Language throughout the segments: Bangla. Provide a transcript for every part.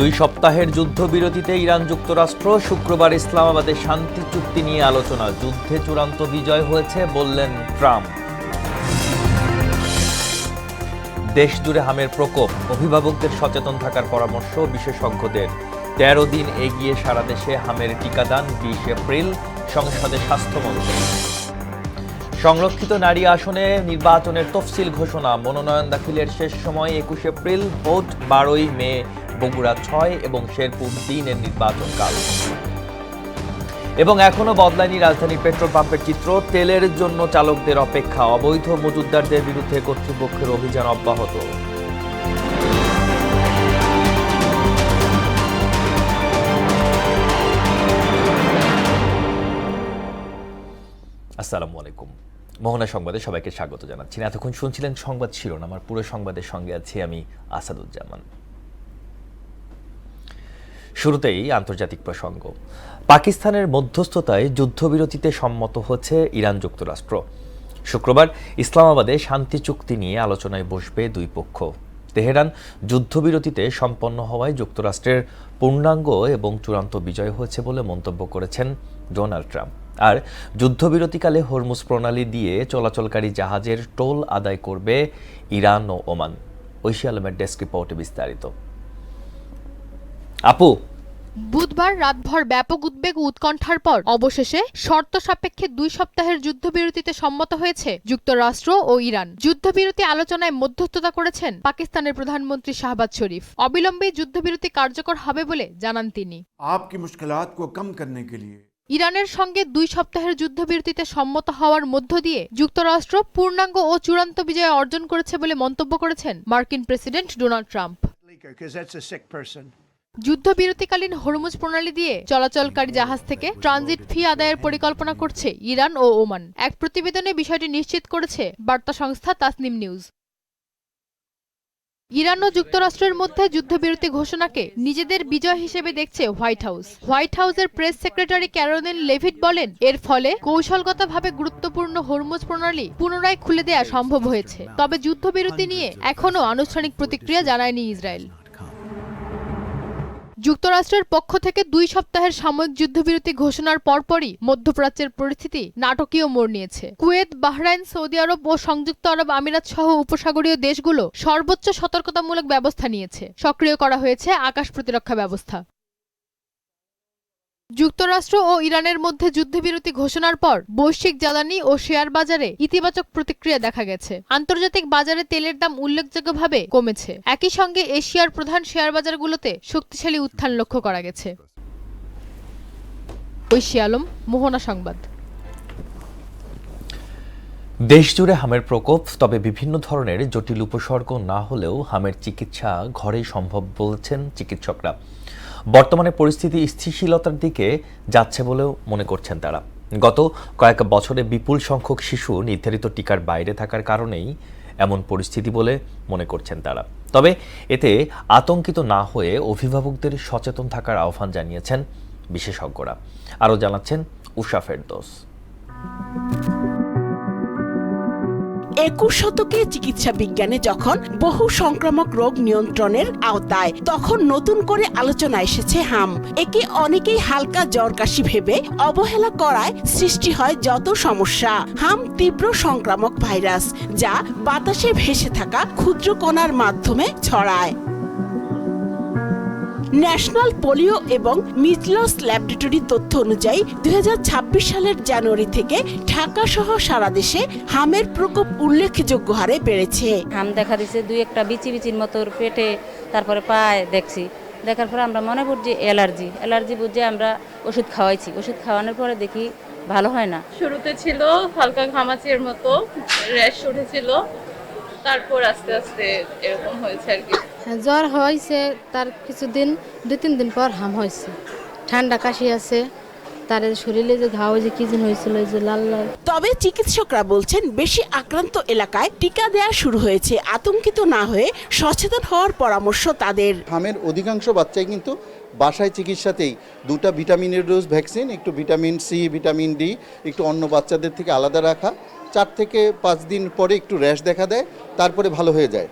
দুই সপ্তাহের যুদ্ধবিরতিতে ইরান যুক্তরাষ্ট্র শুক্রবার ইসলামাবাদে শান্তি চুক্তি নিয়ে আলোচনা। যুদ্ধে চূড়ান্ত বিজয় হয়েছে বললেন ট্রাম্প। দেশ জুড়ে হামের প্রকোপ, অভিভাবকদের সচেতন থাকার পরামর্শ বিশেষজ্ঞদের। ১৩ দিন এগিয়ে সারা দেশে হামের টিকাদান, ২০ এপ্রিল সংসদে স্বাস্থ্যমন্ত্রী। সংরক্ষিত নারী আসনে নির্বাচনের তফসিল ঘোষণা, মনোনয়ন দাখিলের শেষ সময় ২১ এপ্রিল, ভোট ১২ই মে। বগুড়া ৬ এবং শেরপুর ৩-এর নির্বাচনকাল। এবং এখনো বদলায়নি রাজধানীর পেট্রোল পাম্পের চিত্র। তেলের জন্য চালকদের অপেক্ষা, অবৈধ মজুতদারদের বিরুদ্ধে কর্তৃপক্ষের অভিযান অব্যাহত। আসসালামু আলাইকুম। মোহনা সংবাদে সবাইকে স্বাগত জানাচ্ছি। এতক্ষণ শুনছিলেন সংবাদ শিরোনাম। আমার পুরো সংবাদের সঙ্গে আছি আমি আসাদুজ্জামান। শুরুতেই আন্তর্জাতিক প্রসঙ্গ। পাকিস্তানের মধ্যস্থতায় যুদ্ধবিরতিতে সম্মত হচ্ছে ইরান যুক্তরাষ্ট্র। শুক্রবার ইসলামাবাদে শান্তি চুক্তি নিয়ে আলোচনায় বসবে দুই পক্ষ। তেহরান যুদ্ধবিরতিতে সম্পন্ন হওয়ায় যুক্তরাষ্ট্রের পূর্ণাঙ্গ এবং চূড়ান্ত বিজয় হয়েছে বলে মন্তব্য করেছেন ডোনাল্ড ট্রাম্প। আর যুদ্ধবিরতিকালে হরমুজ প্রণালী দিয়ে চলাচলকারী জাহাজের টোল আদায় করবে ইরান ও ওমান। ঐশী আলমের ডেস্ক রিপোর্টে বিস্তারিত। আপু, বুধবার রাতভর ব্যাপক উদ্বেগ ও উৎকণ্ঠার পর অবশেষে শর্ত সাপেক্ষে ২ সপ্তাহের যুদ্ধবিরতিতে সম্মত হয়েছে যুক্তরাষ্ট্র ও ইরান। যুদ্ধবিরতি আলোচনায় মধ্যস্থতা করেছেন পাকিস্তানের প্রধানমন্ত্রী শাহবাজ শরীফ। অবিলম্বে যুদ্ধবিরতি কার্যকর হবে বলে জানান তিনি। ইরানের সঙ্গে ২ সপ্তাহের যুদ্ধবিরতিতে সম্মত হওয়ার মধ্য দিয়ে যুক্তরাষ্ট্র পূর্ণাঙ্গ ও চূড়ান্ত বিজয় অর্জন করেছে বলে মন্তব্য করেছেন মার্কিন প্রেসিডেন্ট ডোনাল্ড ট্রাম্প। যুদ্ধবিরতিকালীন হরমুজ প্রণালী দিয়ে চলাচলকারী জাহাজ থেকে ট্রানজিট ফি আদায়ের পরিকল্পনা করছে ইরান ও ওমান। এক প্রতিবেদনে বিষয়টি নিশ্চিত করেছে বার্তা সংস্থা তাসনিম নিউজ। ইরান ও যুক্তরাষ্ট্রের মধ্যে যুদ্ধবিরতি ঘোষণাকে নিজেদের বিজয় হিসেবে দেখছে হোয়াইট হাউস। হোয়াইট হাউসের প্রেস সেক্রেটারি ক্যারোলিন লেভিট বলেন, এর ফলে কৌশলগতভাবে গুরুত্বপূর্ণ হরমুজ প্রণালী পুনরায় খুলে দেয়া সম্ভব হয়েছে। তবে যুদ্ধবিরতি নিয়ে এখনও আনুষ্ঠানিক প্রতিক্রিয়া জানায়নি ইসরায়েল। যুক্তরাষ্ট্রের পক্ষ থেকে ২ সপ্তাহের সাময়িক যুদ্ধবিরতি ঘোষণার পরপরই মধ্যপ্রাচ্যের পরিস্থিতি নাটকীয় মোড় নিয়েছে। কুয়েত, বাহরাইন, সৌদি আরব ও সংযুক্ত আরব আমিরাত সহ উপসাগরীয় দেশগুলো সর্বোচ্চ সতর্কতামূলক ব্যবস্থা নিয়েছে। সক্রিয় করা হয়েছে আকাশ প্রতিরক্ষা ব্যবস্থা। যুক্তরাষ্ট্র ও ইরানের মধ্যে যুদ্ধবিরতি ঘোষণার পর বৈশ্বিক জ্বালানি ও শেয়ার বাজারে ইতিবাচক প্রতিক্রিয়া দেখা গেছে। আন্তর্জাতিক বাজারে তেলের দাম উল্লেখযোগ্যভাবে কমেছে। একই সঙ্গে এশিয়ার প্রধান শেয়ার বাজারগুলোতে শক্তিশালী উত্থান লক্ষ্য করা গেছে। ঐশী আলম, মোহনা সংবাদ। দেশজুড়ে হামের প্রকোপ, তবে বিভিন্ন ধরনের জটিল উপসর্গ না হলেও হামের চিকিৎসা ঘরেই সম্ভব বলছেন চিকিৎসকরা। বর্তমানে পরিস্থিতি স্থিতিশীলতার দিকে যাচ্ছে বলেও মনে করছেন তারা। গত কয়েক বছরে বিপুল সংখ্যক শিশু নির্ধারিত টিকার বাইরে থাকার কারণেই এমন পরিস্থিতি বলে মনে করছেন তারা। তবে এতে আতঙ্কিত না হয়ে অভিভাবকদের সচেতন থাকার আহ্বান জানিয়েছেন বিশেষজ্ঞরা। আরও জানাচ্ছেন উষা ফেরদৌস। ২১ শতকে চিকিৎসা বিজ্ঞানে যখন বহু সংক্রামক রোগ নিয়ন্ত্রণের আওতায়, তখন নতুন করে আলোচনা এসেছে হাম। একে অনেকেই হালকা জ্বর কাশি ভেবে অবহেলা করায় সৃষ্টি হয় যত সমস্যা। হাম তীব্র সংক্রামক ভাইরাস, যা বাতাসে ভেসে থাকা ক্ষুদ্র কণার মাধ্যমে ছড়ায়। ন্যাশনাল পোলিও এবং মিজলস ল্যাবরেটরি তথ্য অনুযায়ী ২০২৬ সালের জানুয়ারি থেকে ঢাকা সহ সারা দেশে হামের প্রকোপ উল্লেখযোগ্য হারে বেড়েছে। হাম দেখা দিচ্ছে, ২-১টা বিচির মতো পেটে, তারপরে পায়ে দেখছি। দেখার পরে আমরা মনে করছি অ্যালার্জি বুঝে আমরা ওষুধ খাওয়াইছি। ওষুধ খাওয়ানোর পরে দেখি ভালো হয় না। শুরুতে ছিল হালকা ঘামাচির মতো, র্যাশ উঠেছিল, তারপর আস্তে আস্তে এরকম হয়েছে আর কি। জ্বর হয়েছে, তার কিছুদিন ২-৩ দিন পর হাম হয়েছে, ঠান্ডা কাশি আছে, তার শরীরে যে ঘা হয়েছে কি যেন হয়েছিল, যে লাল লাল। তবে চিকিৎসকরা বলছেন, বেশি আক্রান্ত এলাকায় টিকা দেওয়া শুরু হয়েছে। আতঙ্কিত না হয়ে সচেতন হওয়ার পরামর্শ তাদের। হামের অধিকাংশ বাচ্চাই কিন্তু বাসায় চিকিৎসাতেই 2টা ভিটামিনের ডোজ ভ্যাকসিন, একটু ভিটামিন সি, ভিটামিন ডি একটু অন্য বাচ্চাদের থেকে আলাদা রাখা, 4 থেকে 5 দিন পরে একটু র্যাশ দেখা দেয়, তারপরে ভালো হয়ে যায়।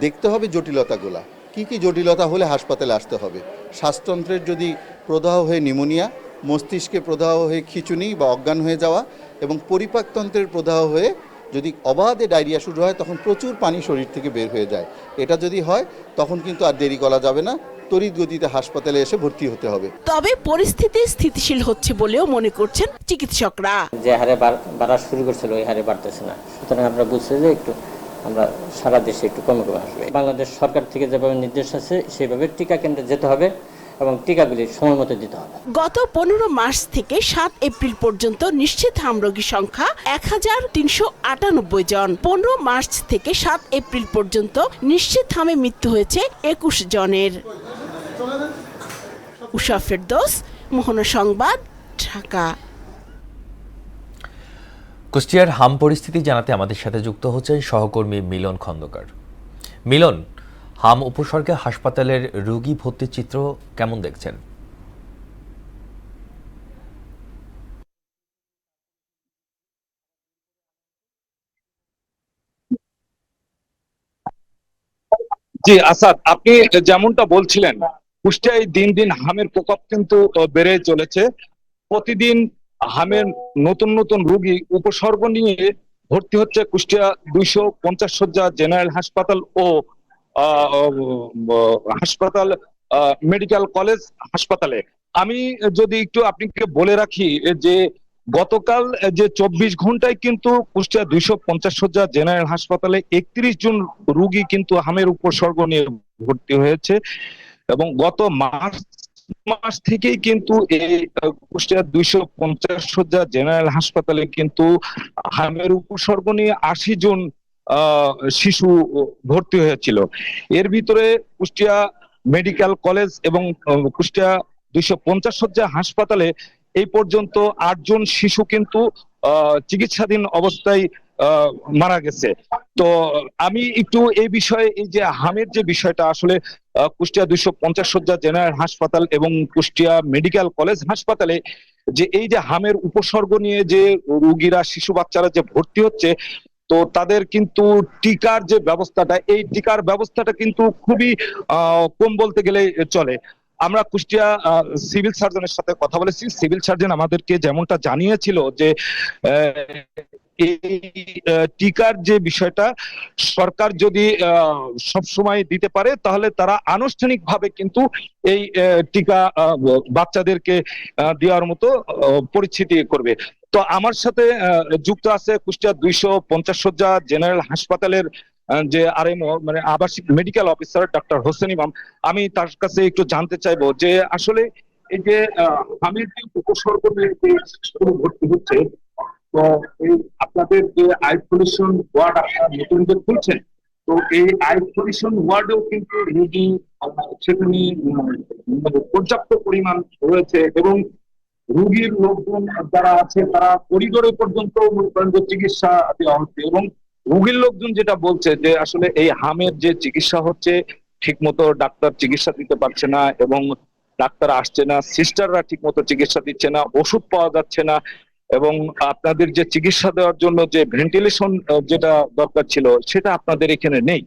দেখতে হবে জটিলতাগুলা। কি কি জটিলতা হলে হাসপাতালে আসতে হবে। শ্বাসতন্ত্রের যদি প্রদাহ হয়ে নিউমোনিয়া, মস্তিষ্কে প্রদাহ হয়ে খিঁচুনি বা অজ্ঞান হয়ে যাওয়া এবং পরিপাকতন্ত্রের প্রদাহ হয়ে যদি অবাধে ডায়রিয়া শুরু হয়, তখন প্রচুর পানি শরীর থেকে বের হয়ে যায়। এটা যদি হয় তখন কিন্তু আর দেরি করা যাবে না, তড়িৎ গতিতে হাসপাতালে এসে ভর্তি হতে হবে। তবে পরিস্থিতি স্থিতিশীল হচ্ছে বলেও মনে করছেন চিকিৎসকরা। যে হারে বাড়া শুরু করছিল ওই হারে বাড়তেছে না, সুতরাং আমরা বুঝছি যে একটু আমরা সারা দেশে একটু কমে কমে আসবে। বাংলাদেশ সরকার থেকে যেভাবে নির্দেশ আছে সেইভাবে টিকা কেন্দ্রে যেতে হবে এবং টিকাগুলি সময় মতো দিতে হবে। গত 15 মার্চ থেকে 7 এপ্রিল পর্যন্ত নিশ্চিত হাম রোগীর সংখ্যা 1398 জন। 15 মার্চ থেকে 7 এপ্রিল পর্যন্ত নিশ্চিত হামে মৃত্যু হয়েছে 21 জনের। উষা ফেরদৌস, মোহনা সংবাদ, ঢাকা। কুষ্টিয়ার হাম পরিস্থিতি জানাতে আমাদের সাথে যুক্ত হচ্ছেন সহকর্মী মিলন খন্দকার। মিলন, হাম উপসর্গে হাসপাতালের রোগী ভর্তির চিত্র কেমন দেখছেন? জি আসাদ, আপনি যেমনটা বলছিলেন, কুষ্টিয়ায় দিন দিন হামের প্রকোপ কিন্তু বেড়ে চলেছে। প্রতিদিন হামের নতুন নতুন রোগী উপসর্গ নিয়ে ভর্তি হচ্ছে কুষ্টিয়া 250 শয্যা জেনারেল হাসপাতাল ও হাসপাতাল মেডিকেল কলেজ হাসপাতালে। আমি যদি একটু আপনাকে বলে রাখি যে গতকাল যে 24 ঘন্টায় কিন্তু কুষ্টিয়া 250 শয্যা জেনারেল হাসপাতালে 31 জন রোগী কিন্তু হামের উপসর্গ নিয়ে ভর্তি হয়েছে এবং গত মাস থেকেই কিন্তু এই কুষ্টিয়া 250 শয্যা জেনারেল হাসপাতালে কিন্তু হামের উপসর্গ নিয়ে 80 জন শিশু ভর্তি হয়েছিল। এর ভিতরে কুষ্টিয়া মেডিকেল কলেজ এবং কুষ্টিয়া 250 শয্যা হাসপাতালে এই পর্যন্ত 8 জন শিশু কিন্তু চিকিৎসাধীন অবস্থায় মারা গেছে। তো আমি একটু এই বিষয়ে, এই যে হামের যে বিষয়টা, আসলে কুষ্টিয়া 250 শয্যা জেনারেল হাসপাতাল এবং কুষ্টিয়া মেডিকেল কলেজ হাসপাতালে যে এই যে হামের উপসর্গ নিয়ে যে রোগীরা, শিশু বাচ্চারা যে ভর্তি হচ্ছে, তো তাদের কিন্তু টিকার যে ব্যবস্থাটা, এই টিকার ব্যবস্থাটা কিন্তু খুবই কম বলতে গেলে চলে। আমরা কুষ্টিয়া সিভিল সার্জনের সাথে কথা বলেছি। সিভিল সার্জন আমাদেরকে যেমনটা জানিয়েছিল যে এই টিকার যে বিষয়টা সরকার যদি সবসময় দিতে পারে, তাহলে তারা আনুষ্ঠানিকভাবে কিন্তু এই টিকা বাচ্চাদেরকে দেওয়ার মতো পরিস্থিতি করবে। তো আমার সাথে যুক্ত আছে কুষ্টিয়া 250 শয্যা জেনারেল হাসপাতালের যে আরএমও, মানে আবাসিক মেডিকেল অফিসার ডক্টর হোসেন ইমাম। আমি তার কাছে একটু জানতে চাইবো যে আসলে এই যে হামের যে উপসর্গ নিয়ে ভর্তি হচ্ছে, তো এই আপনাদের যে আইসোলেশন ওয়ার্ড আপনারা নতুন যে খুলছেন, তো এই আইসোলেশন ওয়ার্ডেও কিন্তু রোগী সেখানে পর্যাপ্ত পরিমাণ রয়েছে এবং রোগীর লোকজন যারা আছে তারা করিডোরে পর্যন্ত চিকিৎসা দেওয়া হচ্ছে এবং রোগীর লোকজন যেটা বলছে যে আসলে এই হামের যে চিকিৎসা হচ্ছে ঠিক মতো ডাক্তার চিকিৎসা দিতে পারছে না এবং ডাক্তার আসছে না, সিস্টাররা ঠিক মতো চিকিৎসা দিচ্ছে না, ওষুধ পাওয়া যাচ্ছে না এবং আপনাদের যে চিকিৎসা দেওয়ার জন্য যে ভেন্টিলেশন যেটা দরকার ছিল সেটা আপনাদের এখানে নেই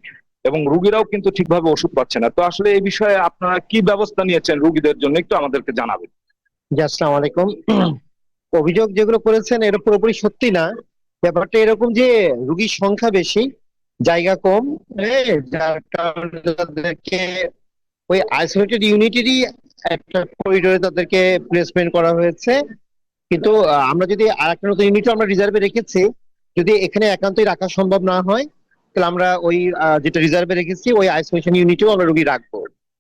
এবং রোগীরাও কিন্তু ঠিকভাবে ওষুধ পাচ্ছে না। তো আসলে এই বিষয়ে আপনারা কি ব্যবস্থা নিয়েছেন রোগীদের জন্য, একটু আমাদেরকে জানাবেন। জি, আসসালামু আলাইকুম। অভিযোগ যেগুলো করেছেন এটা পুরোপুরি সত্যি না। ব্যাপারটা এরকম যে রোগীর সংখ্যা বেশি, জায়গা কম, যার কারণে তাদেরকে ওই আইসোলেটেড ইউনিটেরই একটা করিডোরে তাদেরকে প্লেসমেন্ট করা হয়েছে। কিন্তু আমরা যদি আরেকটা নতুন ইউনিটও আমরা রিজার্ভে রেখেছি, যদি এখানে একান্তই রাখা সম্ভব না হয় তাহলে আমরা ওই যেটা রিজার্ভে রেখেছি ওই আইসোলেশন ইউনিটেও আমরা রোগী রাখবো।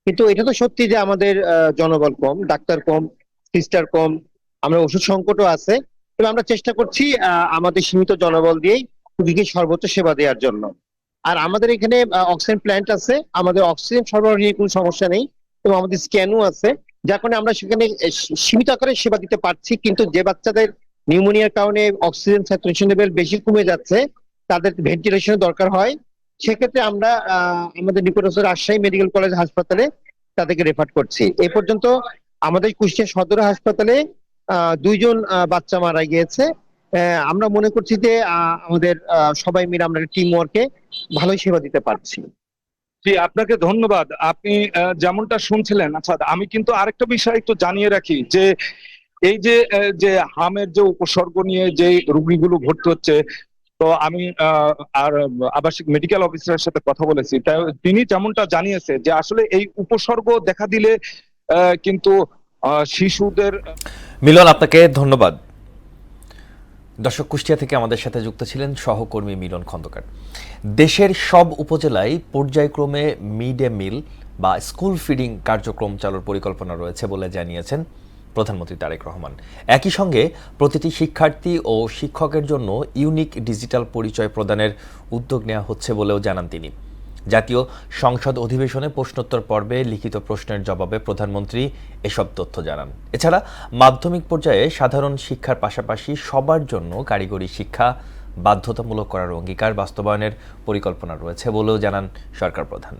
কিন্তু এটা তো সত্যি যে আমাদের জনবল কম, ডাক্তার কম, সিস্টার কম, আমরা ওষুধ সংকটও আছে। তবে আমরা চেষ্টা করছি আমাদের সীমিত জনবল দিয়েই রোগীকে সর্বোচ্চ সেবা দেওয়ার জন্য। আর আমাদের এখানে অক্সিজেন প্ল্যান্ট আছে, আমাদের অক্সিজেন সরবরাহ নিয়ে কোনো সমস্যা নেই এবং আমাদের স্ক্যানও আছে, যার কারণে আমরা সেখানে সীমিত আকারে সেবা দিতে পারছি। কিন্তু যে বাচ্চাদের নিউমোনিয়ার কারণে অক্সিজেন স্যাচুরেশন লেভেল বেশি কমে যাচ্ছে, তাদের ভেন্টিলেশনের দরকার হয়, সেক্ষেত্রে আমরা আমাদের নিকটস্থ রাজশাহী মেডিকেল কলেজ হাসপাতালে তাদেরকে রেফার করছি। এ পর্যন্ত আমাদের কুষ্টিয়া সদর হাসপাতালে 2 জন বাচ্চা মারা গিয়েছে। আমরা মনে করছি যে আমাদের সবাই মিলে আমরা টিম ওয়ার্কে ভালোই সেবা দিতে পারছি। জি, আপনাকে ধন্যবাদ। আপনি যেমনটা শুনছিলেন, আচ্ছা আমি কিন্তু আরেকটা বিষয় একটু জানিয়ে রাখি যে এই যে হামের যে উপসর্গ নিয়ে যে রোগীগুলো ভর্তি হচ্ছে, তো আমি আর আবাসিক মেডিকেল অফিসারের সাথে কথা বলেছি, তাই তিনি যেমনটা জানিয়েছে যে আসলে এই উপসর্গ দেখা দিলে কিন্তু শিশুদের। মিলন, আপনাকে ধন্যবাদ। দর্শক, কুষ্টিয়া থেকে আমাদের সাথে যুক্ত ছিলেন সহকর্মী মিলন খন্দকার। দেশের সব উপজেলায় পর্যায়ক্রমে মিড ডে মিল বা স্কুল ফিডিং কার্যক্রম চালুর পরিকল্পনা রয়েছে বলে জানিয়েছেন প্রধানমন্ত্রী তারেক রহমান। একই সঙ্গে প্রতিটি শিক্ষার্থী ও শিক্ষকের জন্য ইউনিক ডিজিটাল পরিচয় প্রদানের উদ্যোগ নেওয়া হচ্ছে বলেও জানান তিনি। জাতীয় সংসদ অধিবেশনে প্রশ্নোত্তর পর্বে লিখিত প্রশ্নের জবাবে প্রধানমন্ত্রী এসব তথ্য জানান। এছাড়া মাধ্যমিক পর্যায়ে সাধারণ শিক্ষার পাশাপাশি সবার জন্য কারিগরি শিক্ষা বাধ্যতামূলক করার অঙ্গীকার বাস্তবায়নের পরিকল্পনা রয়েছে বলেও জানান সরকার প্রধান।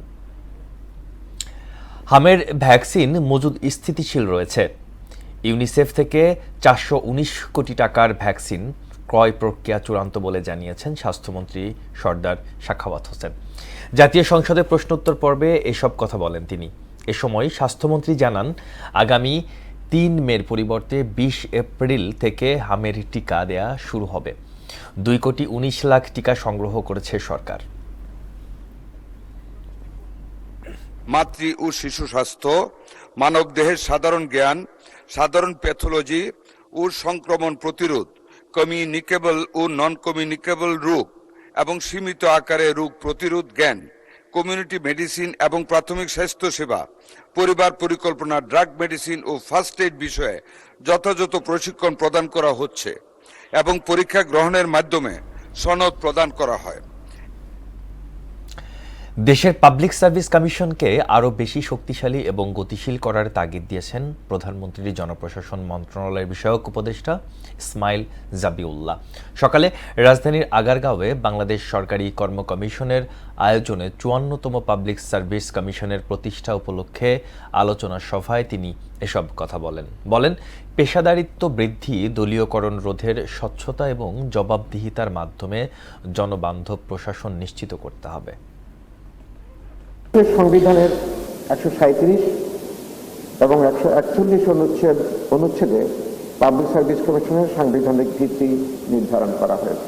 হামের ভ্যাকসিন মজুদ স্থিতিশীল রয়েছে। ইউনিসেফ থেকে 419 কোটি টাকার ভ্যাকসিন ক্রয় প্রক্রিয়া চূড়ান্ত বলে জানিয়েছেন স্বাস্থ্যমন্ত্রী সর্দার সাখাওয়াত হোসেন। জাতীয় সংসদে প্রশ্নোত্তর পর্বে এসব কথা বলেন তিনি। এ সময় স্বাস্থ্যমন্ত্রী জানান, আগামী 3 মের পরিবর্তে 20 এপ্রিল থেকে হামের টিকা দেয়া শুরু হবে। 2,19 লাখ টিকা সংগ্রহ করেছে সরকার। মাতৃ ও শিশু স্বাস্থ্য, মানবদেহের সাধারণ জ্ঞান, সাধারণ প্যাথোলজি ও সংক্রমণ প্রতিরোধ, কমিউনিকেবল ও নন কমিউনিকেবল রোগ এবং সীমিত আকারে রোগ প্রতিরোধ জ্ঞান, কমিউনিটি মেডিসিন এবং প্রাথমিক স্বাস্থ্য সেবা, পরিবার পরিকল্পনা, ড্রাগ মেডিসিন ও ফার্স্ট এইড বিষয়ে যথাযথ প্রশিক্ষণ প্রদান করা হচ্ছে এবং পরীক্ষা গ্রহণের মাধ্যমে সনদ প্রদান করা হয়। দেশের পাবলিক সার্ভিস কমিশনকে আরও বেশি শক্তিশালী এবং গতিশীল করার তাগিদ দিয়েছেন প্রধানমন্ত্রীর জনপ্রশাসন মন্ত্রণালয়ের বিষয়ক উপদেষ্টা ইসমাইল জাবিউল্লাহ। সকালে রাজধানীর আগারগাঁওয়ে বাংলাদেশ সরকারি কর্ম কমিশনের আয়োজনে 54তম পাবলিক সার্ভিস কমিশনের প্রতিষ্ঠা উপলক্ষে আলোচনা সভায় তিনি এসব কথা বলেন পেশাদারিত্ব বৃদ্ধি, দলীয়করণ রোধের, স্বচ্ছতা এবং জবাবদিহিতার মাধ্যমে জনবান্ধব প্রশাসন নিশ্চিত করতে হবে। সংবিধানের 137 এবং 141 অনুচ্ছেদে পাবলিক সার্ভিস কমিশনের সাংবিধানিক ভিত্তি নির্ধারণ করা হয়েছে।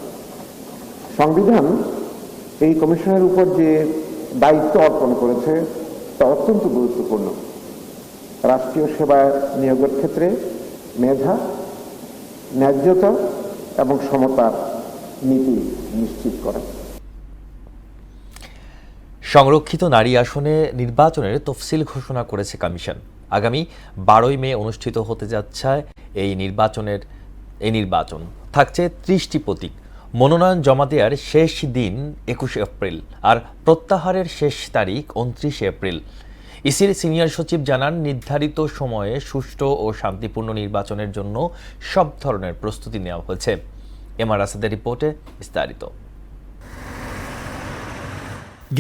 সংবিধান এই কমিশনের উপর যে দায়িত্ব অর্পণ করেছে তা অত্যন্ত গুরুত্বপূর্ণ। রাষ্ট্রীয় সেবা নিয়োগের ক্ষেত্রে মেধা, ন্যায্যতা এবং সমতার নীতি নিশ্চিত করা। সংরক্ষিত নারী আসনে নির্বাচনের তফসিল ঘোষণা করেছে কমিশন। আগামী 12 মে অনুষ্ঠিত হতে যাচ্ছে এই নির্বাচন। থাকছে 30টি প্রতীক। মনোনয়ন জমা দেওয়ার শেষ দিন 21 এপ্রিল আর প্রত্যাহারের শেষ তারিখ 29 এপ্রিল। ইসির সিনিয়র সচিব জানান, নির্ধারিত সময়ে সুষ্ঠু ও শান্তিপূর্ণ নির্বাচনের জন্য সব ধরনের প্রস্তুতি নেওয়া হয়েছে। এমআর আসাদের রিপোর্টে বিস্তারিত।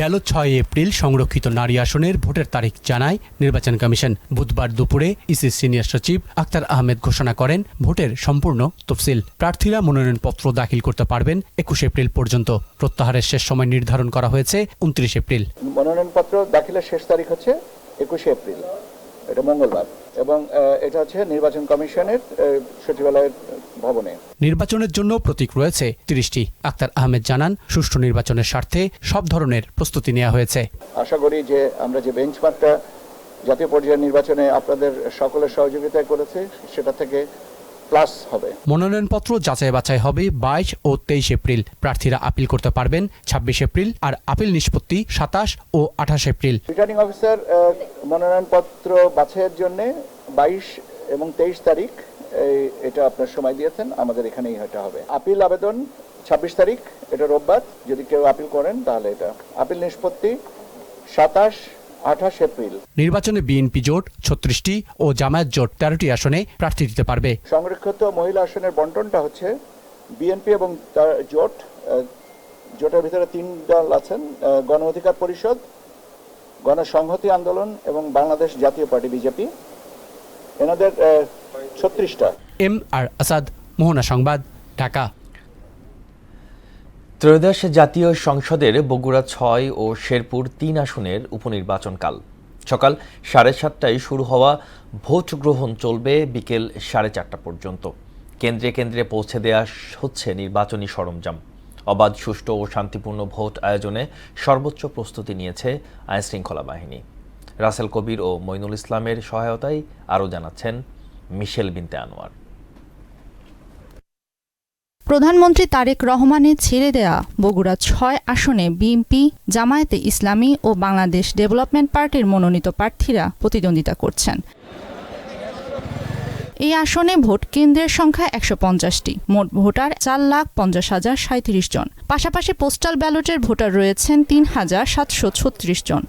গেল 6 এপ্রিল সংরক্ষিত নারী আসনের ভোটের তারিখ জানায় নির্বাচন কমিশন। বুধবার দুপুরে ইসির সিনিয়র সচিব আক্তার আহমেদ ঘোষণা করেন ভোটের সম্পূর্ণ তফসিল। প্রার্থীরা মনোনয়নপত্র দাখিল করতে পারবেন 21 এপ্রিল পর্যন্ত। প্রত্যাহারের শেষ সময় নির্ধারণ করা হয়েছে 29 এপ্রিল। মনোনয়নপত্র দাখিলের শেষ তারিখ হচ্ছে 21 এপ্রিল, এটা মঙ্গলবার, এবং এটা হচ্ছে নির্বাচন কমিশনের সচিবালয়ের ভবনে। নির্বাচনের জন্য প্রতীক রয়েছে 30টি। আক্তার আহমেদ জানান, সুষ্ঠু নির্বাচনের স্বার্থে সব ধরনের প্রস্তুতি নেওয়া হয়েছে। আশা করি যে আমরা যে বেঞ্চমার্কটা জাতীয় পর্যায়ের নির্বাচনে আপনাদের সকলের সহযোগিতায় করেছে সেটা থেকে প্লাস হবে। মনোনয়নপত্র যাচাই বাছাই হবে 22 ও 23 এপ্রিল। প্রার্থীরা আপিল করতে পারবেন 26 এপ্রিল আর আপিল নিষ্পত্তি 27 ও 28 এপ্রিল। রিটার্নিং অফিসার মনোনয়নপত্র বাছাইয়ের জন্য 22 এবং 23 তারিখ এটা আপনার সময় দিয়েছেন, আমাদের এখানেই এটা হবে। আপিল আবেদন 26 তারিখ, এটা রোববার, যদি কেউ আপিল করেন তাহলে এটা। আপিল নিষ্পত্তি 27-28 এপ্রিল। নির্বাচনে বিএনপি জোট 36টি ও জামায়াত জোট 13টি আসনে প্রার্থী দিতে পারবে। সংরক্ষিত মহিলা আসনের বন্টনটা হচ্ছে বিএনপি এবং তার জোটের ভিতরে 3 দল আছেন, গণ অধিকার পরিষদ, গণসংহতি আন্দোলন এবং বাংলাদেশ জাতীয় পার্টি বিজেপি। এনাদের 36টা। এম আর আসাদ, মোহনা সংবাদ, ঢাকা। ত্রয়োদশ জাতীয় সংসদের বগুড়া ৬ ও শেরপুর ৩ আসনের উপনির্বাচনকাল সকাল ৭:৩০টায় শুরু হওয়া ভোট গ্রহণ চলবে বিকেল ৪:৩০ পর্যন্ত। কেন্দ্রে কেন্দ্রে পৌঁছে দেয়া হচ্ছে নির্বাচনী সরঞ্জাম। অবাধ, সুষ্ঠু ও শান্তিপূর্ণ ভোট আয়োজনে সর্বোচ্চ প্রস্তুতি নিয়েছে আইনশৃঙ্খলা বাহিনী। রাসেল কবির ও মইনুল ইসলামের সহায়তায় আরও জানাচ্ছেন মিশেল বিনতে আনোয়ার। প্রধানমন্ত্রী তারেক রহমানের ছেড়ে দেয়া বগুড়া ৬ আসনে বিএনপি, জামায়াতে ইসলামী ও বাংলাদেশ ডেভেলপমেন্ট পার্টির মনোনীত প্রার্থীরা প্রতিদ্বন্দ্বিতা করছেন। এই আসনে ভোট কেন্দ্রের সংখ্যা ১৫০টি। মোট ভোটার ৪,৫০,০৩৭ জন। পাশাপাশি পোস্টাল ব্যালটের ভোটার রয়েছেন ৩,৭৩৬ জন।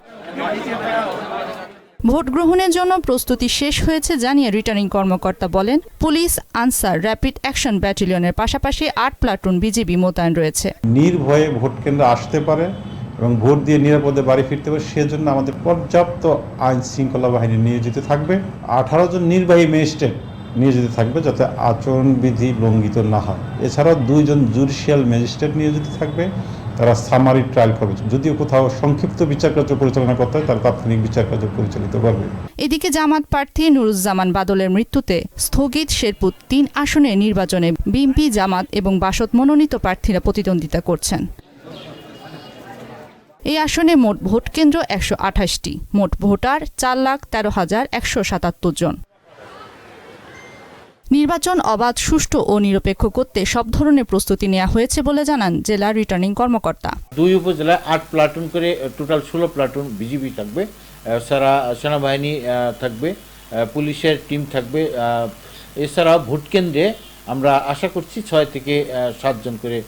ভোট গ্রহণের জন্য প্রস্তুতি শেষ হয়েছে জানিয়ে রিটার্নিং কর্মকর্তা বলেন, পুলিশ, আনসার, র্যাপিড অ্যাকশন ব্যাটালিয়নের পাশাপাশি ৮ প্লাটুন বিজিবি মোতায়েন রয়েছে। নির্ভয়ে ভোট কেন্দ্রে আসতে পারে এবং ভোট দিয়ে নিরাপদে বাড়ি ফিরতে পারে, সেজন্য আমাদের পর্যাপ্ত আইন শৃঙ্খলা বাহিনী নিয়োজিত থাকবে। 18 জন নির্বাহী ম্যাজিস্ট্রেট নিয়োজিত থাকবে যাতে আচরণবিধি লঙ্ঘিত না হয়। এছাড়াও 2 জন জুডিশিয়াল ম্যাজিস্ট্রেট নিয়োজিত থাকবে, তারা সামারি ট্রায়াল করবে। যদিও কোথাও সংক্ষিপ্ত বিচার কার্য পরিচালনা করতে হয়, তারা তাৎক্ষণিক বিচার কার্য পরিচালিত করবে। এদিকে জামাত প্রার্থী নুরুজ্জামান বাদলের মৃত্যুতে স্থগিত শেরপুর ৩ আসনের নির্বাচনে বিএনপি, জামাত এবং বাসদ মনোনীত প্রার্থীরা প্রতিদ্বন্দ্বিতা করছেন। এই আসনে মোট ভোট কেন্দ্র ১২৮টি। মোট ভোটার ৪,১৩,১৭৭ জন। নির্বাচন অবাধ, সুষ্ঠু ও নিরপেক্ষ করতে সব ধরনের প্রস্তুতি নেওয়া হয়েছে বলে জানান জেলা রিটার্নিং কর্মকর্তা। 2 উপজেলায় 8 প্লাটুন করে টোটাল 16 প্লাটুন বিজিবি থাকবে, সারা সেনাবাহিনী থাকবে, পুলিশের টিম থাকবে। এছাড়া ভোট কেন্দ্রে আমরা আশা করছি 6 থেকে 7 জন করে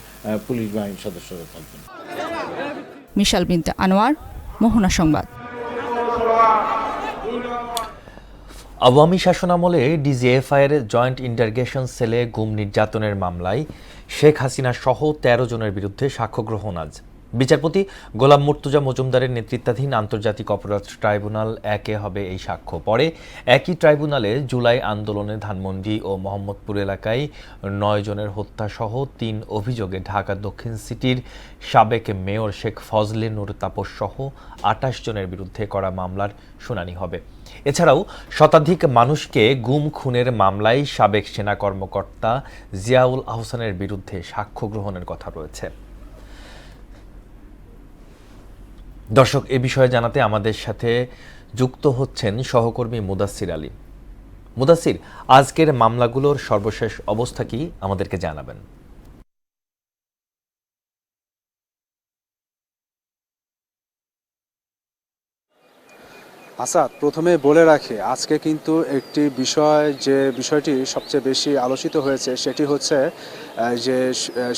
পুলিশ বাহিনীর সদস্যরা থাকবেন। মিশেল বিনতে আনোয়ার, মোহনা সংবাদ। আওয়ামী শাসনামলে ডিজিএফআইয়ের জয়েন্ট ইন্টারগেশন সেলে গুম নির্যাতনের মামলায় শেখ হাসিনা সহ 13 জনের বিরুদ্ধে সাক্ষ্য গ্রহণ আজ। বিচারপতি গোলাম মুর্তুজা মজুমদারের নেতৃত্বাধীন আন্তর্জাতিক অপরাধ ট্রাইব্যুনাল 1-এ হবে এই সাক্ষ্য। পরে একই ট্রাইব্যুনালে জুলাই আন্দোলনে ধানমন্ডি ও মোহাম্মদপুর এলাকায় 9 জনের হত্যাসহ 3 অভিযোগে ঢাকা দক্ষিণ সিটির সাবেক মেয়র শেখ ফজলে নূর তাপস সহ 28 জনের বিরুদ্ধে করা মামলার শুনানি হবে। এছাড়াও শতাধিক মানুষকে গুম খুনের মামলায় সাবেক সেনা কর্মকর্তা জিয়াউল আহসানের বিরুদ্ধে সাক্ষ্য গ্রহণের কথা রয়েছে। দর্শক, এ বিষয়ে জানাতে আমাদের সাথে যুক্ত হচ্ছেন সহকর্মী মুদাসসির আলী। মুদাসসির, আজকের মামলাগুলোর সর্বশেষ অবস্থা কি আমাদেরকে জানাবেন? আসাদ, প্রথমে বলে রাখি, আজকে কিন্তু একটি বিষয়, যে বিষয়টি সবচেয়ে বেশি আলোচিত হয়েছে সেটি হচ্ছে যে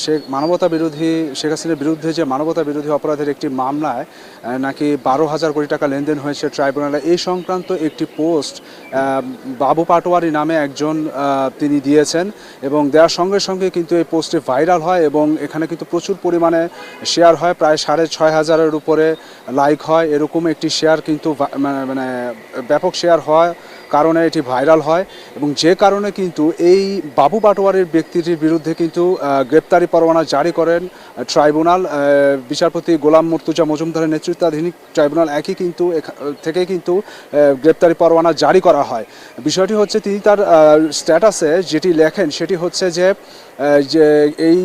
শেখ হাসিনার বিরুদ্ধে যে মানবতা বিরোধী অপরাধের একটি মামলায় নাকি 12,000 কোটি টাকা লেনদেন হয়েছে ট্রাইব্যুনালে। এই সংক্রান্ত একটি পোস্ট বাবু পাটোয়ারি নামে একজন তিনি দিয়েছেন এবং দেওয়ার সঙ্গে সঙ্গে কিন্তু এই পোস্টটি ভাইরাল হয় এবং এখানে কিন্তু প্রচুর পরিমাণে শেয়ার হয়, প্রায় 6,500-এর উপরে লাইক হয়। এরকম একটি শেয়ার কিন্তু মানে ব্যাপক শেয়ার হয় কারণে এটি ভাইরাল হয় এবং যে কারণে কিন্তু এই বাবু পাটোয়ারির ব্যক্তিটির বিরুদ্ধে কিন্তু গ্রেপ্তারি পরোয়ানা জারি করেন ট্রাইব্যুনাল। বিচারপতি গোলাম মুর্তুজা মজুমদারের নেতৃত্বাধীন ট্রাইব্যুনাল 1-ই কিন্তু থেকে কিন্তু গ্রেপ্তারি পরোয়ানা জারি করা হয়। বিষয়টি হচ্ছে, তিনি তার স্ট্যাটাসে যেটি লেখেন সেটি হচ্ছে যে এই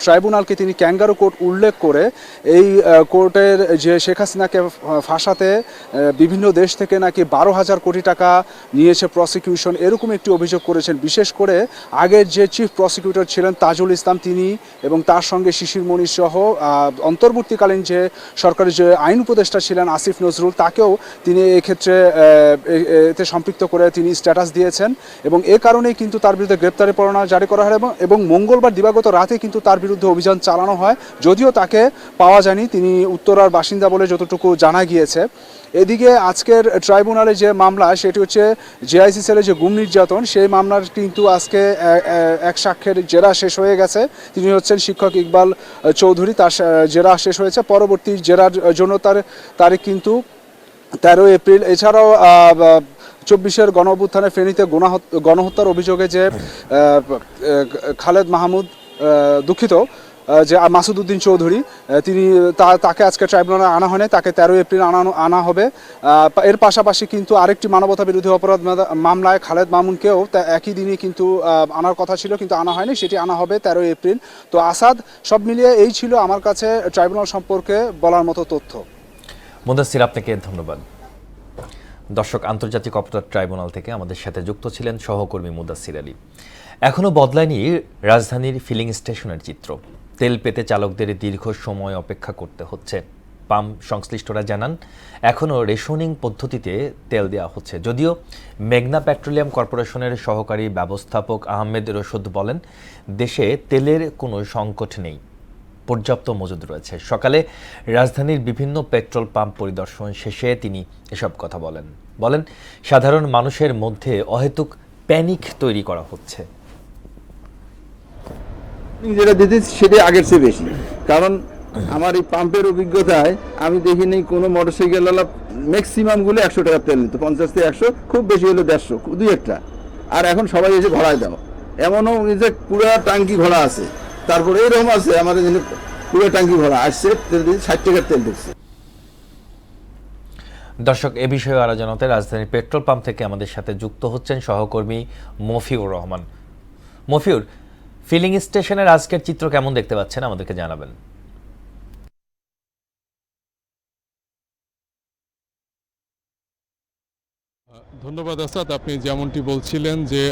ট্রাইব্যুনালকে তিনি ক্যাঙ্গারু কোর্ট উল্লেখ করে এই কোর্টের যে শেখ হাসিনাকে ফাঁসাতে বিভিন্ন দেশ থেকে নাকি 12,000 কোটি টাকা নিয়েছে প্রসিকিউশন, এরকম একটি অভিযোগ করেছেন। বিশেষ করে আগের যে চিফ প্রসিকিউটর ছিলেন তাজুল ইসলাম, তিনি এবং তার সঙ্গে শিশির মনির সহ অন্তর্বর্তীকালীন যে সরকারের যে আইন উপদেষ্টা ছিলেন আসিফ নজরুল, তাকেও তিনি এক্ষেত্রে এতে সম্পৃক্ত করে তিনি স্ট্যাটাস দিয়েছেন এবং এ কারণেই কিন্তু তার বিরুদ্ধে গ্রেপ্তারি পরোয়ানা জারি করা হয় এবং মঙ্গলবার দিবাগত রাতে কিন্তু তার বিরুদ্ধে অভিযান চালানো হয়, যদিও তাকে পাওয়া যায়নি। তিনি উত্তরার বাসিন্দা বলে যতটুকু জানা গিয়েছে। এদিকে আজকের ট্রাইব্যুনালে যে মামলা সেটি হচ্ছে জেআইসি সেলে যে গুম নির্যাতন, সেই মামলার কিন্তু আজকে এক সাক্ষ্যের জেরা শেষ হয়ে গেছে। তিনি হচ্ছেন শিক্ষক ইকবাল চৌধুরী, তার জেরা শেষ হয়েছে। পরবর্তী জেরার জন্য তার তারিখ কিন্তু 13 এপ্রিল। এছাড়াও 24-এর গণঅভ্যুত্থানে ফেনীতে গণহত্যার অভিযোগে যে খালেদ মাহমুদ যে মাসুদ উদ্দিন চৌধুরী, তিনি তাকে আজকে ট্রাইব্যুনালে আনা হয়নি, তাকে 13 এপ্রিল আনা হবে। এর পাশাপাশি কিন্তু আরেকটি মানবতা বিরোধী অপরাধ মামলায় খালেদ মামুনকেও একই দিনই কিন্তু আনার কথা ছিল, কিন্তু আনা হয়নি, সেটি আনা হবে 13 এপ্রিল। তো আসাদ, সব মিলিয়ে এই ছিল আমার কাছে ট্রাইব্যুনাল সম্পর্কে বলার মতো তথ্য। মুদাসসির, আপনাকে ধন্যবাদ। দর্শক, আন্তর্জাতিক অপরাধ ট্রাইব্যুনাল থেকে আমাদের সাথে যুক্ত ছিলেন সহকর্মী মুদাসসির আলী। এখনও বদলায়নি রাজধানীর ফিলিং স্টেশনের চিত্র। তেল পেতে চালকদের দীর্ঘ সময় অপেক্ষা করতে হচ্ছে। পাম্প সংশ্লিষ্টরা জানান, এখনও রেশনিং পদ্ধতিতে তেল দেওয়া হচ্ছে। যদিও মেঘনা পেট্রোলিয়াম কর্পোরেশনের সহকারী ব্যবস্থাপক আহমেদ রশদ বলেন, দেশে তেলের কোনো সংকট নেই, পর্যাপ্ত মজুদ রয়েছে। সকালে রাজধানীর বিভিন্ন পেট্রোল পাম্প পরিদর্শন শেষে তিনি এসব কথা বলেন সাধারণ মানুষের মধ্যে অহেতুক প্যানিক তৈরি করা হচ্ছে। যেটা দিতেছি সেটা আগের চেয়ে বেশি, কারণ আমার এই পাম্পের অভিজ্ঞতায় আমি দেখিনি কোনো মোটরসাইকেলওয়ালা ম্যাক্সিমাম গুলো 100 টাকা তেল নিত, 50 থেকে 100, খুব বেশি হলো 150, দুই একটা। আর এখন সবাই এসে ভরায় দাও, এমনও যে পুরো টাঙ্কি ভরা আছে, তারপরে এরকম আছে আমাদের পুরো টাঙ্কি ভরা আসছে, 60 টাকার তেল ঢুকছে। দর্শক, এ বিষয়ে আরো জানাতে রাজধানীর পেট্রোল পাম্প থেকে আমাদের সাথে যুক্ত হচ্ছেন সহকর্মী মফিউর রহমান। মফিউর, ফিলিং স্টেশনের আজকের চিত্র কেমন দেখতে পাচ্ছেন, আমাদেরকে জানাবেন। ধন্যবাদ আসাদ। আপনি যেমনটি বলছিলেন যে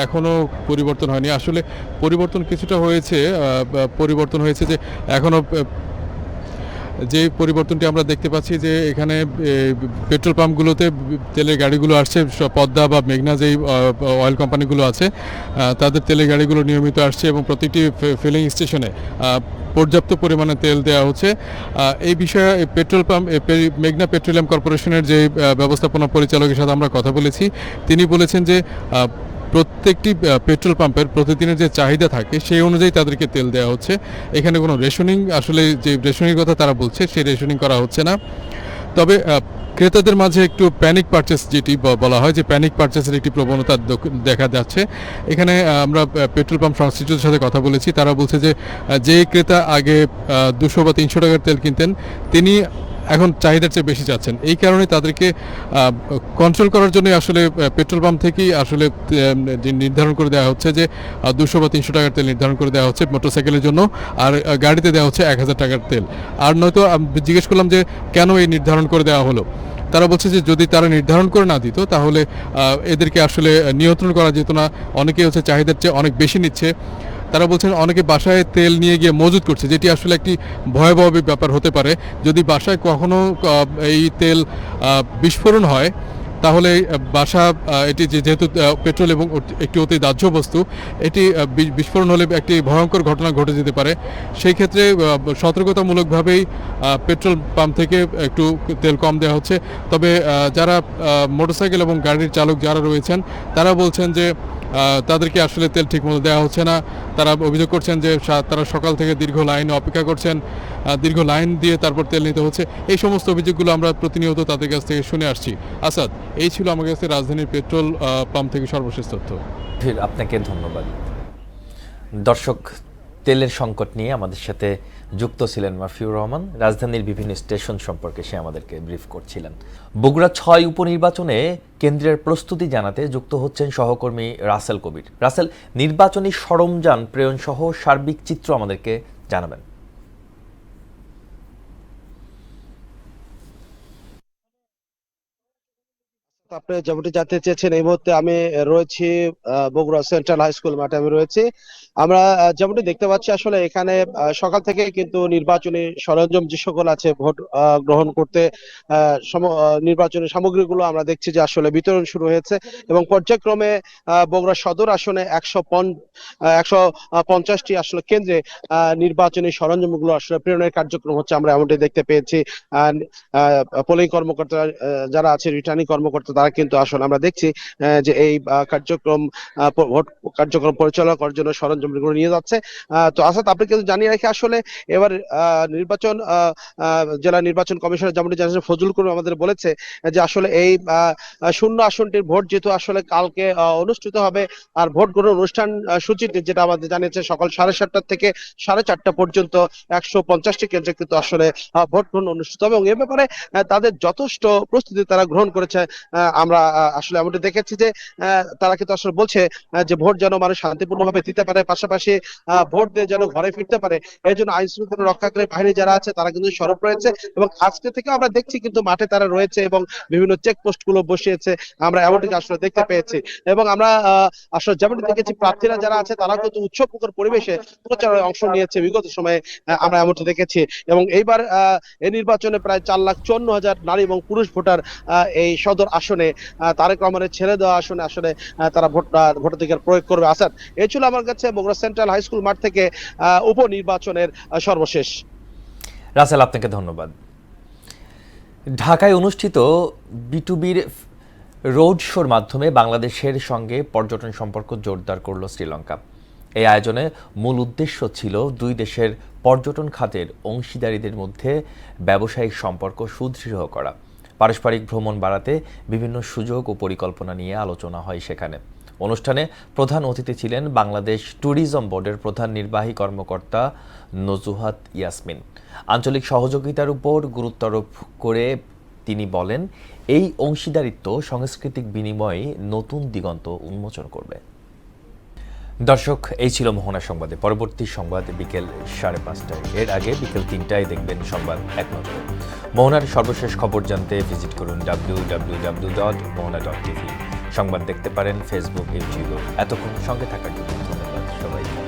এখনও পরিবর্তন হয়নি, আসলে পরিবর্তন কিছুটা হয়েছে। পরিবর্তন হয়েছে যে এখনও যে পরিবর্তনটি আমরা দেখতে পাচ্ছি যে এখানে পেট্রোল পাম্পগুলোতে তেলের গাড়িগুলো আসছে, পদ্মা বা মেঘনা যেই অয়েল কোম্পানিগুলো আছে তাদের তেলের গাড়িগুলো নিয়মিত আসছে এবং প্রতিটি ফিলিং স্টেশনে পর্যাপ্ত পরিমাণে তেল দেওয়া হচ্ছে। এই বিষয়ে পেট্রোল পাম্প মেঘনা পেট্রোলিয়াম কর্পোরেশনের যে ব্যবস্থাপনা পরিচালকের সাথে আমরা কথা বলেছি, তিনি বলেছেন যে প্রত্যেকটি পেট্রোল পাম্পের প্রতিদিনের যে চাহিদা থাকে সেই অনুযায়ী তাদেরকে তেল দেওয়া হচ্ছে। এখানে কোনো রেশনিং, আসলে যে রেশনিংয়ের কথা তারা বলছে সেই রেশনিং করা হচ্ছে না। তবে ক্রেতাদের মাঝে একটু প্যানিক পারচেস, যেটি বলা হয় যে প্যানিক পারচেসের একটি প্রবণতা দেখা যাচ্ছে। এখানে আমরা পেট্রোল পাম্প সংশ্লিষ্টদের সাথে কথা বলেছি, তারা বলছে যে ক্রেতা আগে 200 বা 300 টাকার তেল কিনতেন, তিনি এখন চাহিদার চেয়ে বেশি চাচ্ছেন। এই কারণে তাদেরকে কন্ট্রোল করার জন্য আসলে পেট্রোল পাম্প থেকেই আসলে নির্ধারণ করে দেওয়া হচ্ছে যে 200 বা 300 টাকার তেল নির্ধারণ করে দেওয়া হচ্ছে মোটরসাইকেলের জন্য, আর গাড়িতে দেওয়া হচ্ছে 1000 টাকার তেল। আর নয়তো জিজ্ঞেস করলাম যে কেন এই নির্ধারণ করে দেওয়া হলো, তারা বলছে যে যদি তারা নির্ধারণ করে না দিত তাহলে এদেরকে আসলে নিয়ন্ত্রণ করা যেত না। অনেকেই হচ্ছে চাহিদার চেয়ে অনেক বেশি নিচ্ছে। তারা বলছেন অনেকে বাসায় তেল নিয়ে গিয়ে মজুত করছে, যেটি আসলে একটি ভয়াবহ ব্যাপার হতে পারে। যদি বাসায় কখনো এই তেল বিস্ফোরণ হয় তাহলে বাসা, এটি যেহেতু পেট্রোল এবং একটি অতি দাহ্য বস্তু, এটি বিস্ফোরণ হলে একটি ভয়ঙ্কর ঘটনা ঘটে যেতে পারে। সেই ক্ষেত্রে সতর্কতামূলকভাবেই পেট্রোল পাম্প থেকে একটু তেল কম দেওয়া হচ্ছে। তবে যারা মোটরসাইকেল এবং গাড়ির চালক যারা রয়েছেন তারা বলছেন যে তাদেরকে আসলে তেল ঠিকমতো দেওয়া হচ্ছে না। তারা অভিযোগ করছেন যে তারা সকাল থেকে দীর্ঘ লাইনে অপেক্ষা করছেন, দীর্ঘ লাইন দিয়ে তারপর তেল নিতে হচ্ছে। এই সমস্ত অভিযোগগুলো আমরা প্রতিনিয়ত তাদের কাছ থেকে শুনে আসছি। আসাদ, এই ছিল আমার কাছে রাজধানীর পেট্রোল পাম্প থেকে সর্বশেষ তথ্য। আপনাকে ধন্যবাদ। দর্শক, তেলের সংকট নিয়ে আমাদের সাথে যুক্ত ছিলেন মাফিউর রহমান। রাজধানীর বিভিন্ন স্টেশন সম্পর্কে সে আমাদেরকে ব্রিফ করছিলেন। বগুড়া 6 উপনির্বাচনে কেন্দ্রের প্রস্তুতি জানাতে যুক্ত হচ্ছেন সহকর্মী রাসেল কবির। রাসেল, নির্বাচনী সরঞ্জাম প্রেরণ সহ সার্বিক চিত্র আমাদেরকে জানাবেন। আপনি যেমনটি জানতে চেয়েছেন, এই মুহূর্তে আমি রয়েছি বগুড়া সেন্ট্রাল হাই স্কুল মাঠে আমি রয়েছি। আমরা যেমনটি দেখতে পাচ্ছি, আসলে এখানে সকাল থেকে কিন্তু নির্বাচনী সরঞ্জাম যে সকল আছে ভোট গ্রহণ করতে নির্বাচনী সামগ্রীগুলো আমরা দেখছি যে আসলে বিতরণ শুরু হয়েছে এবং পর্যায়ক্রমে বগুড়া সদর আসনে 150টি আসলে কেন্দ্রে নির্বাচনী সরঞ্জামগুলো আসলে প্রেরণের কার্যক্রম হচ্ছে। আমরা এমনটি দেখতে পেয়েছি। পোলিং কর্মকর্তা যারা আছে, রিটার্নিং কর্মকর্তা, তারা কিন্তু আসলে আমরা দেখছি যে এই কার্যক্রম ভোট কার্যক্রম পরিচালনা করার জন্য সরঞ্জামগুলো নিয়ে যাচ্ছে। তো আসাদ, আপনি কিন্তু জানিয়ে রাখি আসলে এবার নির্বাচন জেলা নির্বাচন কমিশনার যেমনটি জানিয়েছেন ফজলুল করিম আমাদের বলেছে যে আসলে এই শূন্য আসনটির ভোট যেহেতু আসলে কালকে অনুষ্ঠিত হবে, আর ভোট গ্রহণ অনুষ্ঠান সূচিতে যেটা আমাদের জানিয়েছে সকাল 7:30 থেকে 4:30 পর্যন্ত 150টি কেন্দ্রে কিন্তু আসলে ভোট গ্রহণ অনুষ্ঠিত হবে এবং এ ব্যাপারে তাদের যথেষ্ট প্রস্তুতি তারা গ্রহণ করেছে। আমরা আসলে এমনটি দেখেছি যে তারা কিন্তু আসলে বলছে যে ভোট যেন মানুষ শান্তিপূর্ণভাবে দিতে পারে, পাশাপাশি ভোট দিয়ে যেন ঘরে ফিরতে পারে, এই জন্য আইন শৃঙ্খলা রক্ষাকারী বাহিনী যারা আছে তারা কিন্তু সরব রয়েছে এবং আজকে থেকে আমরা দেখছি কিন্তু মাঠে তারা রয়েছে এবং বিভিন্ন চেকপোস্ট গুলো বসিয়েছে, আমরা এমনটি আসলে দেখতে পেয়েছি। এবং আমরা আসলে যেমনটি দেখেছি প্রার্থীরা যারা আছে তারা কিন্তু উৎসবমুখর পরিবেশে প্রচারে অংশ নিয়েছে বিগত সময়ে, আমরা এমনটি দেখেছি। এবং এইবার এই নির্বাচনে প্রায় 4,54,000 নারী এবং পুরুষ ভোটার এই সদর আসনে তারেক রহমানের ছেড়ে দেওয়া আসনে আসলে তারা ভোটাধিকার প্রয়োগ করবে। আসাদ, এই ছিল আমার কাছে বগুড়া সেন্ট্রাল হাই স্কুল মাঠ থেকে উপনির্বাচনের সর্বশেষ। রাসেল, আপনাকে ধন্যবাদ। ঢাকায় অনুষ্ঠিত বিটুবির রোড শোর মাধ্যমে বাংলাদেশের সঙ্গে পর্যটন সম্পর্ক জোরদার করল শ্রীলঙ্কা। এই আয়োজনে মূল উদ্দেশ্য ছিল দুই দেশের পর্যটন খাতের অংশীদারিদের মধ্যে ব্যবসায়িক সম্পর্ক সুদৃঢ় করা। পারস্পরিক ভ্রমণ বাড়াতে বিভিন্ন সুযোগ ও পরিকল্পনা নিয়ে আলোচনা হয় সেখানে। অনুষ্ঠানে প্রধান অতিথি ছিলেন বাংলাদেশ ট্যুরিজম বোর্ডের প্রধান নির্বাহী কর্মকর্তা নজুহাত ইয়াসমিন। আঞ্চলিক সহযোগিতার উপর গুরুত্ব আরোপ করে তিনি বলেন, এই অংশীদারিত্ব সাংস্কৃতিক বিনিময়ে নতুন দিগন্ত উন্মোচন করবে। দর্শক, এই ছিল মোহনা সংবাদে। পরবর্তী সংবাদ বিকেল 5:30টায়। এর আগে বিকেল 3টায় দেখবেন সংবাদ এক নজরে। মোহনার সর্বশেষ খবর জানতে ভিজিট করুন www.mohana.tv। সংবাদ দেখতে পারেন ফেসবুক, ইউটিউবে। এতক্ষণ সঙ্গে থাকার জন্য ধন্যবাদ সবাইকে।